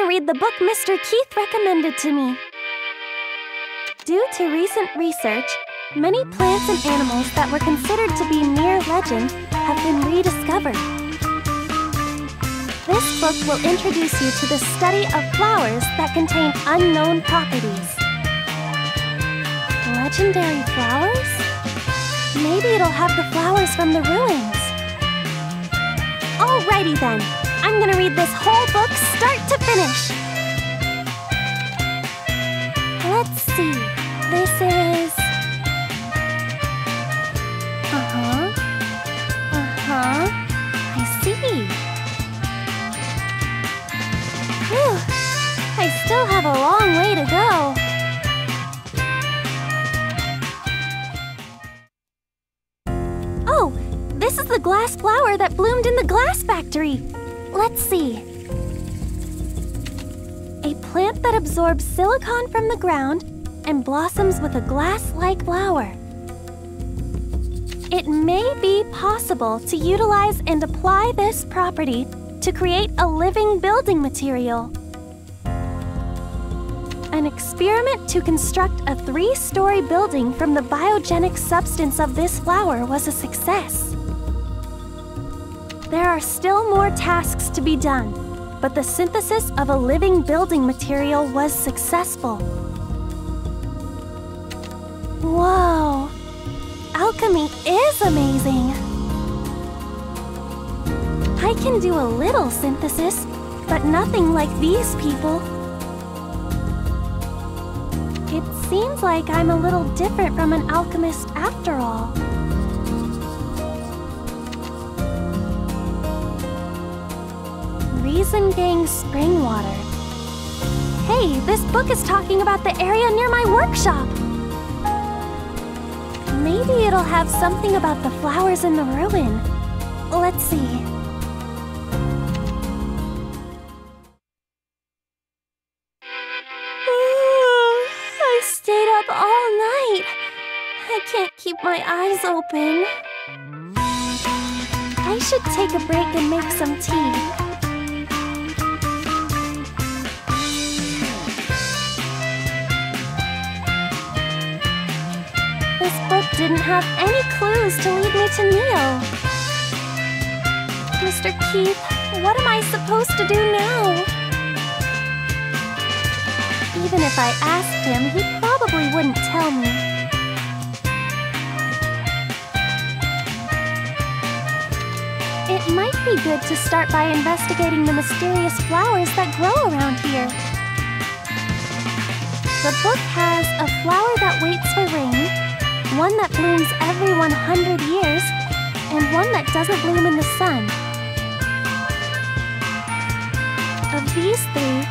gonna read the book Mr. Keith recommended to me. Due to recent research, many plants and animals that were considered to be mere legend have been rediscovered. This book will introduce you to the study of flowers that contain unknown properties. Legendary flowers? Maybe it'll have the flowers from the ruins. Alrighty then, I'm gonna read this whole book start to finish. Let's see, this is... I see. Whew, I still have a long way to go. Oh, this is the glass flower that bloomed in the glass factory. Let's see. A plant that absorbs silicon from the ground and blossoms with a glass-like flower. It may be possible to utilize and apply this property to create a living building material. An experiment to construct a 3-story building from the biogenic substance of this flower was a success. There are still more tasks to be done, but the synthesis of a living building material was successful. Whoa! Alchemy is amazing! I can do a little synthesis, but nothing like these people. It seems like I'm a little different from an alchemist after all. Reason Gang Spring Water. Hey, this book is talking about the area near my workshop. Maybe it'll have something about the flowers in the ruin. Let's see. I stayed up all night. I can't keep my eyes open. I should take a break and make some tea. This book didn't have any clues to lead me to Neo. Mr. Keith, what am I supposed to do now? Even if I asked him, he probably wouldn't tell me. It might be good to start by investigating the mysterious flowers that grow around here. The book has a flower that waits for rain, one that blooms every 100 years, and one that doesn't bloom in the sun. Of these 3,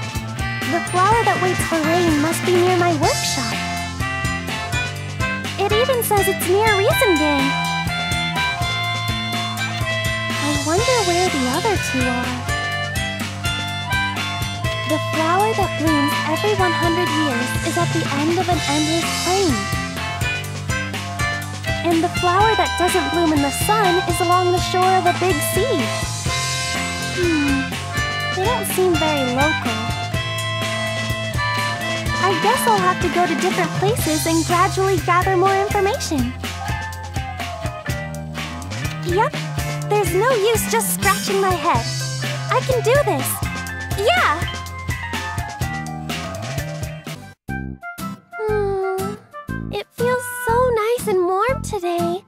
the flower that waits for rain must be near my workshop. It even says it's near Reason Gang. I wonder where the other 2 are. The flower that blooms every 100 years is at the end of an endless plain. And the flower that doesn't bloom in the sun is along the shore of a big sea. They don't seem very local. I guess I'll have to go to different places and gradually gather more information. Yep, there's no use just scratching my head. I can do this. Yeah! It feels so nice and warm today.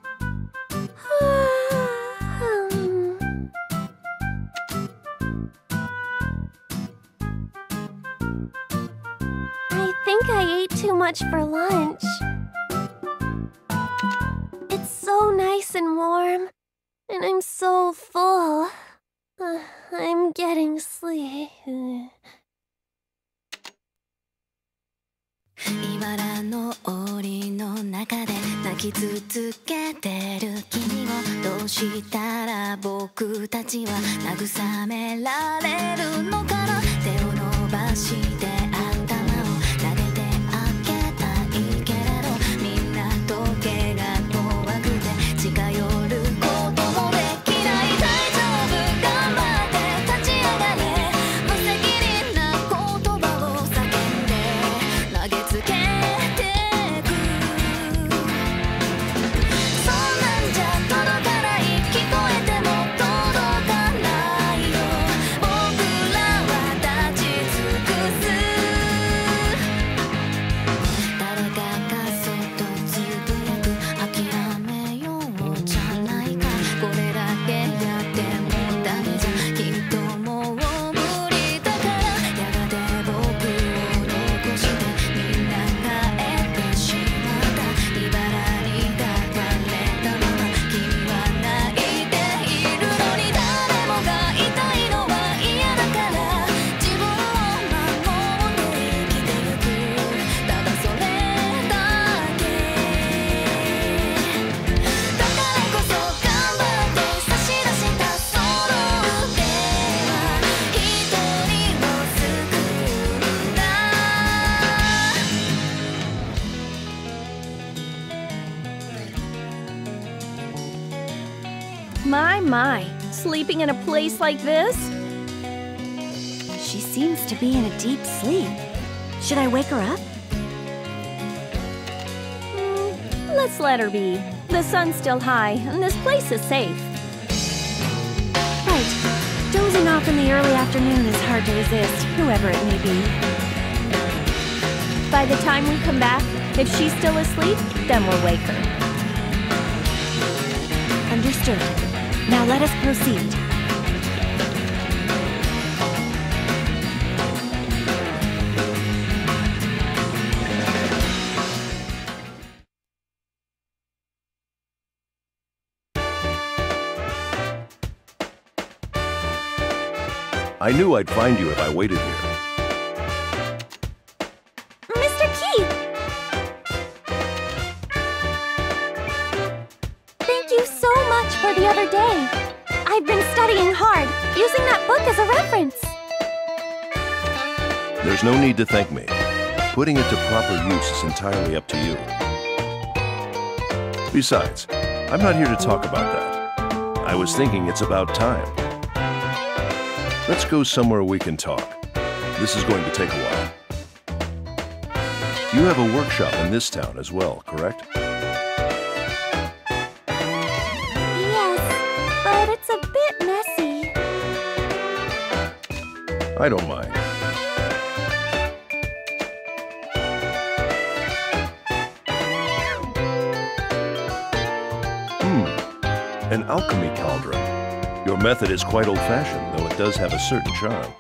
I think I ate too much for lunch. It's so nice and warm, and I'm so full. I'm getting sleepy. 茨の檻の中で泣き続けてる君をどうしたら僕たちは慰められるのかな手を伸ばして頭を撫でてあげたいけれどみんな時計が怖くて近寄ることもできない大丈夫頑張って立ち上がれ無責任なこ my, sleeping in a place like this? She seems to be in a deep sleep. Should I wake her up? Let's let her be. The sun's still high, and this place is safe. Right. Dozing off in the early afternoon is hard to resist, whoever it may be. By the time we come back, if she's still asleep, then we'll wake her. Understood. Now let us proceed. I knew I'd find you if I waited here. Mr. Keith! Thank you so much for the other day. I've been studying hard, using that book as a reference. There's no need to thank me. Putting it to proper use is entirely up to you. Besides, I'm not here to talk about that. I was thinking it's about time. Let's go somewhere we can talk. This is going to take a while. You have a workshop in this town as well, correct? Yes, but it's a bit messy. I don't mind. An alchemy cauldron. Your method is quite old-fashioned, though it does have a certain charm.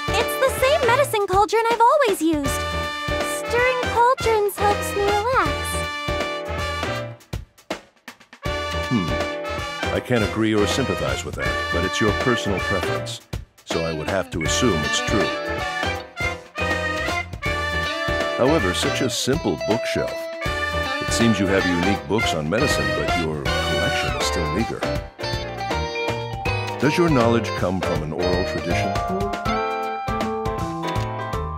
It's the same medicine cauldron I've always used. Stirring cauldrons helps me relax. I can't agree or sympathize with that, but it's your personal preference, so I would have to assume it's true. However, such a simple bookshelf. It seems you have unique books on medicine, but your collection is still meager. Does your knowledge come from an oral tradition?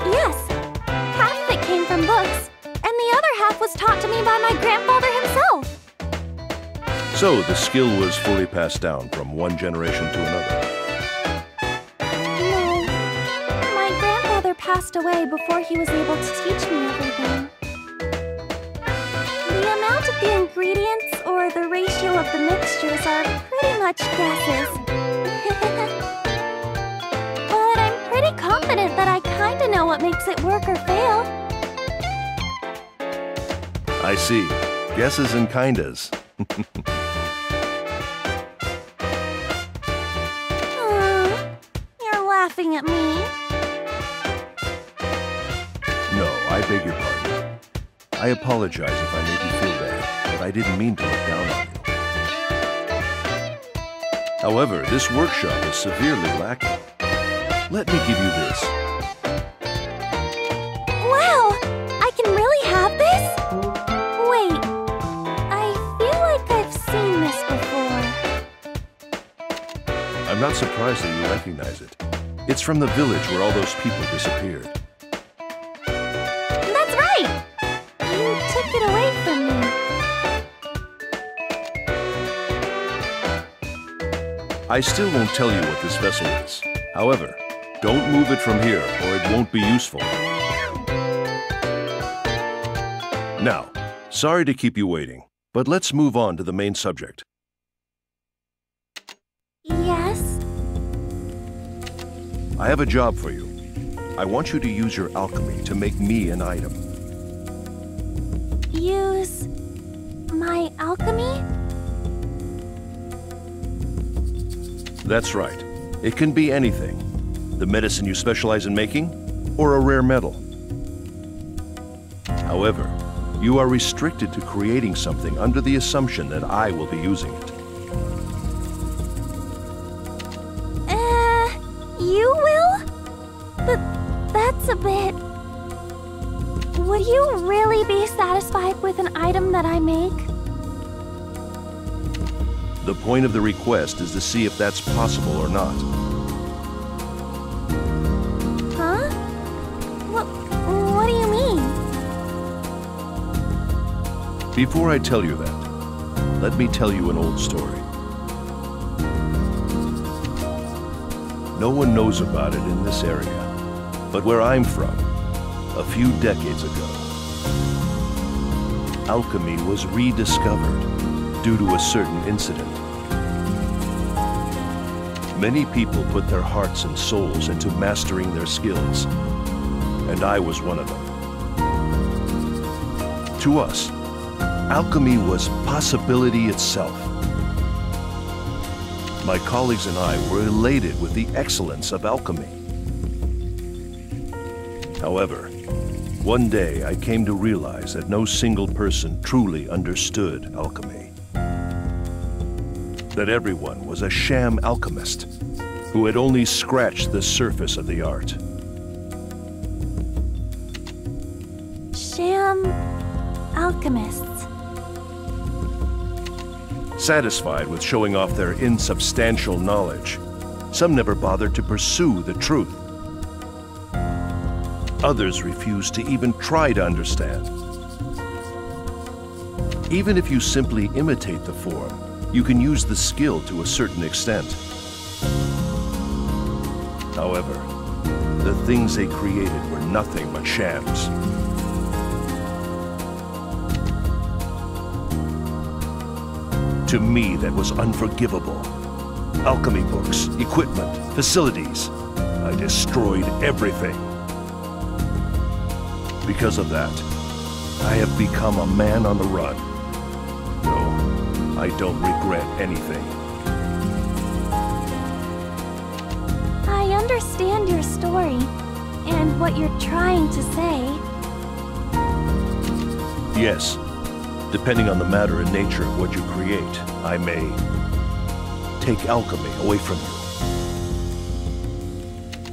Yes, half of it came from books, and the other half was taught to me by my grandfather himself. So the skill was fully passed down from one generation to another. No, my grandfather passed away before he was able to teach me everything. The amount of the ingredients or the ratio of the mixtures are pretty much guesses. But I'm pretty confident that I kinda know what makes it work or fail. I see. Guesses and kindas. You're laughing at me. No, I beg your pardon. I apologize if I made you feel bad, but I didn't mean to look down on you. However, this workshop is severely lacking. Let me give you this. Wow! I can really have this? Wait, I feel like I've seen this before. I'm not surprised that you recognize it. It's from the village where all those people disappeared. That's right! You took it away from me. I still won't tell you what this vessel is. However, don't move it from here or it won't be useful. Now, sorry to keep you waiting, but let's move on to the main subject. Yes? I have a job for you. I want you to use your alchemy to make me an item. Use my alchemy? That's right. It can be anything. The medicine you specialize in making, or a rare metal. However, you are restricted to creating something under the assumption that I will be using it. You will? But that's a bit... Would you really be satisfied with an item that I make? The point of the request is to see if that's possible or not. Huh? What do you mean? Before I tell you that, let me tell you an old story. No one knows about it in this area, but where I'm from, a few decades ago, alchemy was rediscovered due to a certain incident. Many people put their hearts and souls into mastering their skills, and I was one of them. To us, alchemy was possibility itself. My colleagues and I were elated with the excellence of alchemy. However, one day I came to realize that no single person truly understood alchemy. That everyone was a sham alchemist who had only scratched the surface of the art. Sham alchemists. Satisfied with showing off their insubstantial knowledge, some never bothered to pursue the truth. Others refused to even try to understand. Even if you simply imitate the form, you can use the skill to a certain extent. However, the things they created were nothing but shams. To me, that was unforgivable. Alchemy books, equipment, facilities. I destroyed everything. Because of that, I have become a man on the run. No, I don't regret anything. I understand your story and what you're trying to say. Yes. Depending on the matter and nature of what you create, I may take alchemy away from you.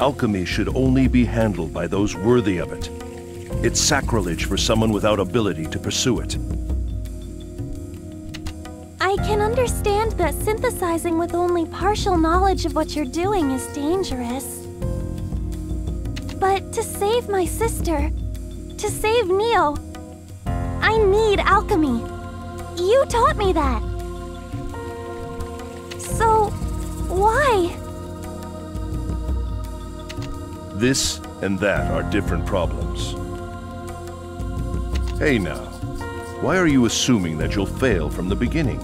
Alchemy should only be handled by those worthy of it. It's sacrilege for someone without ability to pursue it. I can understand that synthesizing with only partial knowledge of what you're doing is dangerous. But to save my sister, to save Neo, I need alchemy. You taught me that. So, why? This and that are different problems. Hey now, why are you assuming that you'll fail from the beginning?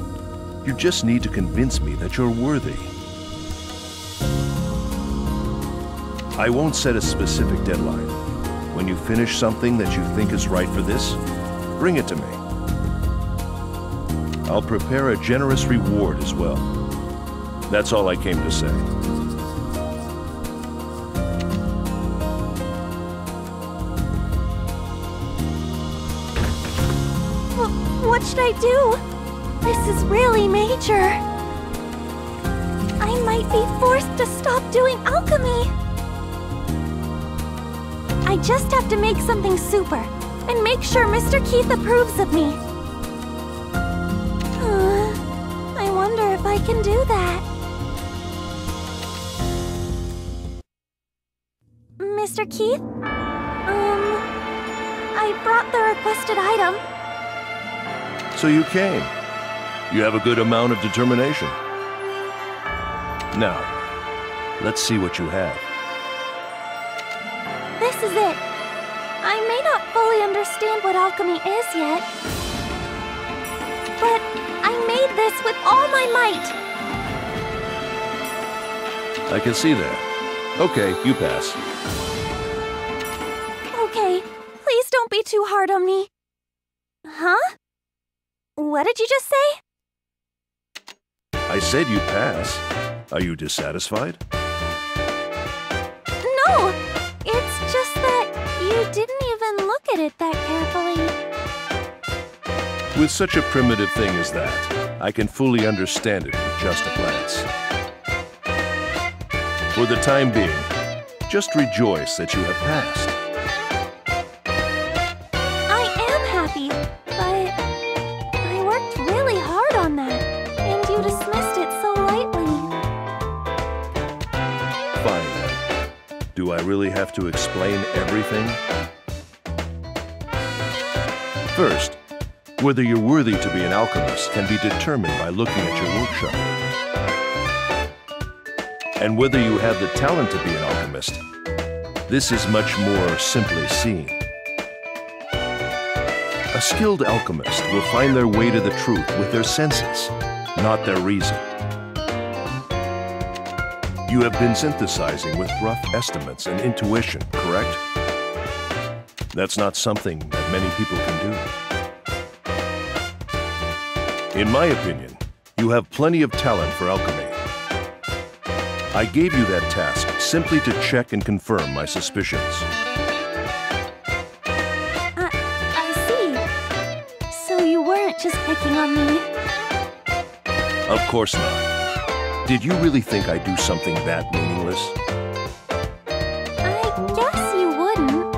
You just need to convince me that you're worthy. I won't set a specific deadline. When you finish something that you think is right for this, bring it to me. I'll prepare a generous reward as well. That's all I came to say. What should I do? This is really major. I might be forced to stop doing alchemy. I just have to make something super and make sure Mr. Keith approves of me. I wonder if I can do that. Mr. Keith? I brought the requested item. So you came. You have a good amount of determination. Now, let's see what you have. This is it. I may not fully understand what alchemy is yet, but I made this with all my might. I can see that. Okay, you pass. Okay, please don't be too hard on me. Huh? What did you just say? I said you pass. Are you dissatisfied? No! It's just that you didn't even look at it that carefully. With such a primitive thing as that, I can fully understand it with just a glance. For the time being, just rejoice that you have passed. I am happy, but I worked really hard on that, and you dismissed it so lightly. Fine then. Do I really have to explain everything? First, whether you're worthy to be an alchemist can be determined by looking at your workshop. And whether you have the talent to be an alchemist, this is much more simply seen. A skilled alchemist will find their way to the truth with their senses, not their reason. You have been synthesizing with rough estimates and intuition, correct? That's not something that many people can do. In my opinion, you have plenty of talent for alchemy. I gave you that task simply to check and confirm my suspicions. I see. So you weren't just picking on me? Of course not. Did you really think I'd do something that meaningless? I guess you wouldn't.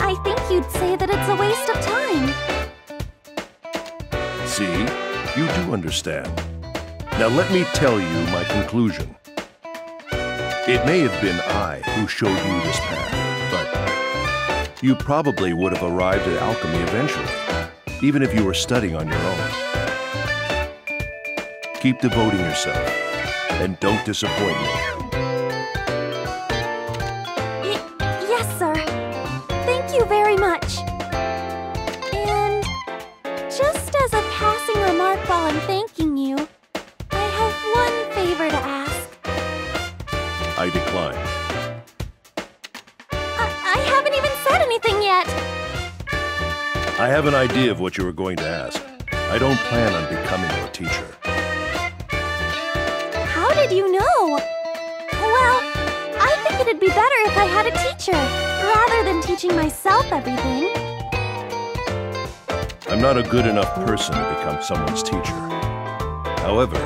I think you'd say that it's a waste of time. See? You do understand. Now let me tell you my conclusion. It may have been I who showed you this path, but you probably would have arrived at alchemy eventually, even if you were studying on your own. Keep devoting yourself, and don't disappoint me. Yes, sir. Thank you very much. And just as a passing remark while I'm thanking you, I have one favor to ask. I decline. I haven't even said anything yet. I have an idea of what you were going to ask. I don't plan on becoming your teacher. How did you know? Well, I think it'd be better if I had a teacher, rather than teaching myself everything. I'm not a good enough person to become someone's teacher. However,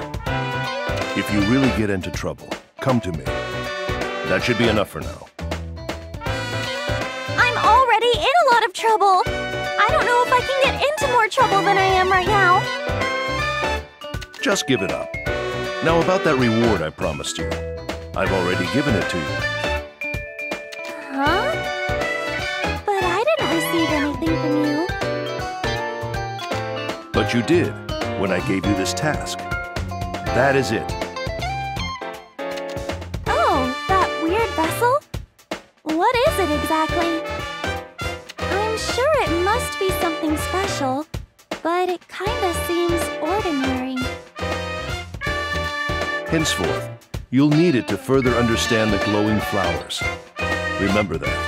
if you really get into trouble, come to me. That should be enough for now. I'm already in a lot of trouble. I don't know if I can get into more trouble than I am right now. Just give it up. Now about that reward I promised you. I've already given it to you. Huh? But I didn't receive anything from you. But you did, when I gave you this task. That is it. Vessel? What is it exactly? I'm sure it must be something special, but it kinda seems ordinary. Henceforth, you'll need it to further understand the glowing flowers. Remember that.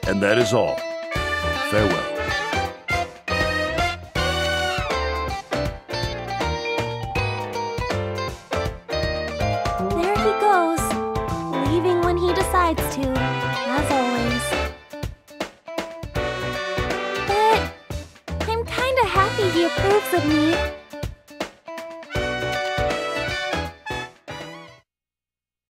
And that is all. Farewell. There he goes. Leaving when he decides to, as always. But I'm kinda happy he approves of me.